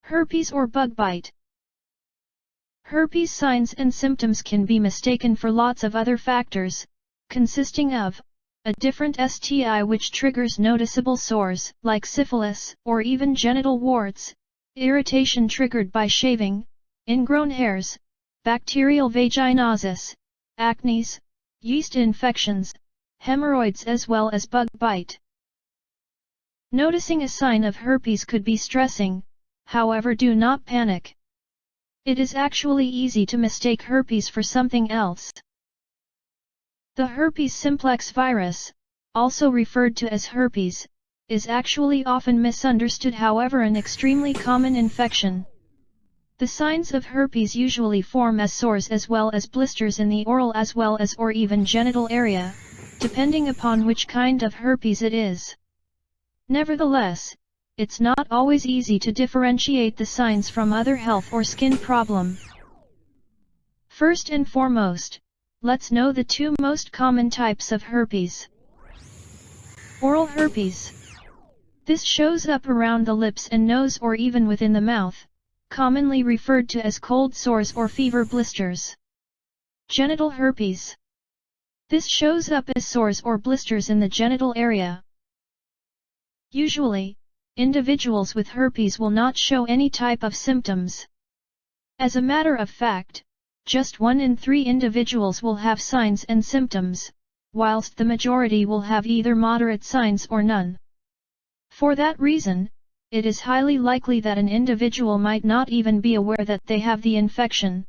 Herpes or bug bite. Herpes signs and symptoms can be mistaken for lots of other factors, consisting of a different STI which triggers noticeable sores, like syphilis, or even genital warts, irritation triggered by shaving, ingrown hairs, bacterial vaginosis, acne, yeast infections, hemorrhoids as well as bug bite. Noticing a sign of herpes could be stressing, however do not panic. It is actually easy to mistake herpes for something else. The herpes simplex virus, also referred to as herpes, is actually often misunderstood, however an extremely common infection. The signs of herpes usually form as sores as well as blisters in the oral as well as or even genital area, depending upon which kind of herpes it is. Nevertheless, it's not always easy to differentiate the signs from other health or skin problem. First and foremost, let's know the two most common types of herpes. Oral herpes. This shows up around the lips and nose or even within the mouth, commonly referred to as cold sores or fever blisters. Genital herpes. This shows up as sores or blisters in the genital area. Usually, individuals with herpes will not show any type of symptoms. As a matter of fact, just 1 in 3 individuals will have signs and symptoms, whilst the majority will have either moderate signs or none. For that reason, it is highly likely that an individual might not even be aware that they have the infection.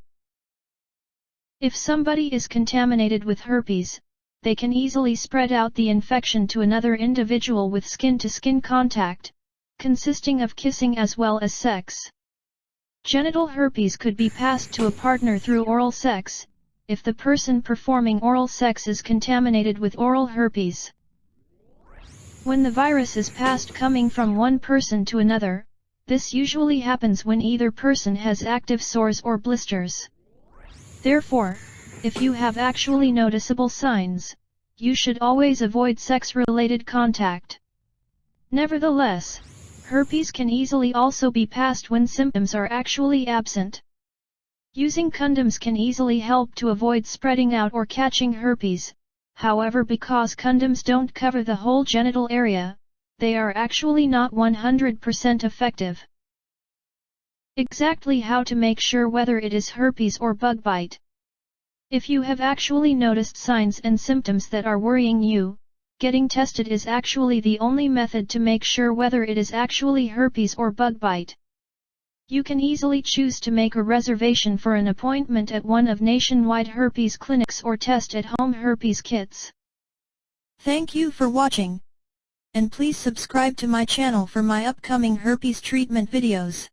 If somebody is contaminated with herpes, they can easily spread out the infection to another individual with skin-to-skin contact, consisting of kissing as well as sex. Genital herpes could be passed to a partner through oral sex, if the person performing oral sex is contaminated with oral herpes. When the virus is passed coming from one person to another, this usually happens when either person has active sores or blisters. Therefore, if you have actually noticeable signs, you should always avoid sex-related contact. Nevertheless, herpes can easily also be passed when symptoms are actually absent. Using condoms can easily help to avoid spreading out or catching herpes, however because condoms don't cover the whole genital area, they are actually not 100% effective. Exactly how to make sure whether it is herpes or bug bite. If you have actually noticed signs and symptoms that are worrying you, getting tested is actually the only method to make sure whether it is actually herpes or bug bite. You can easily choose to make a reservation for an appointment at one of nationwide herpes clinics or test at home herpes kits. Thank you for watching. And please subscribe to my channel for my upcoming herpes treatment videos.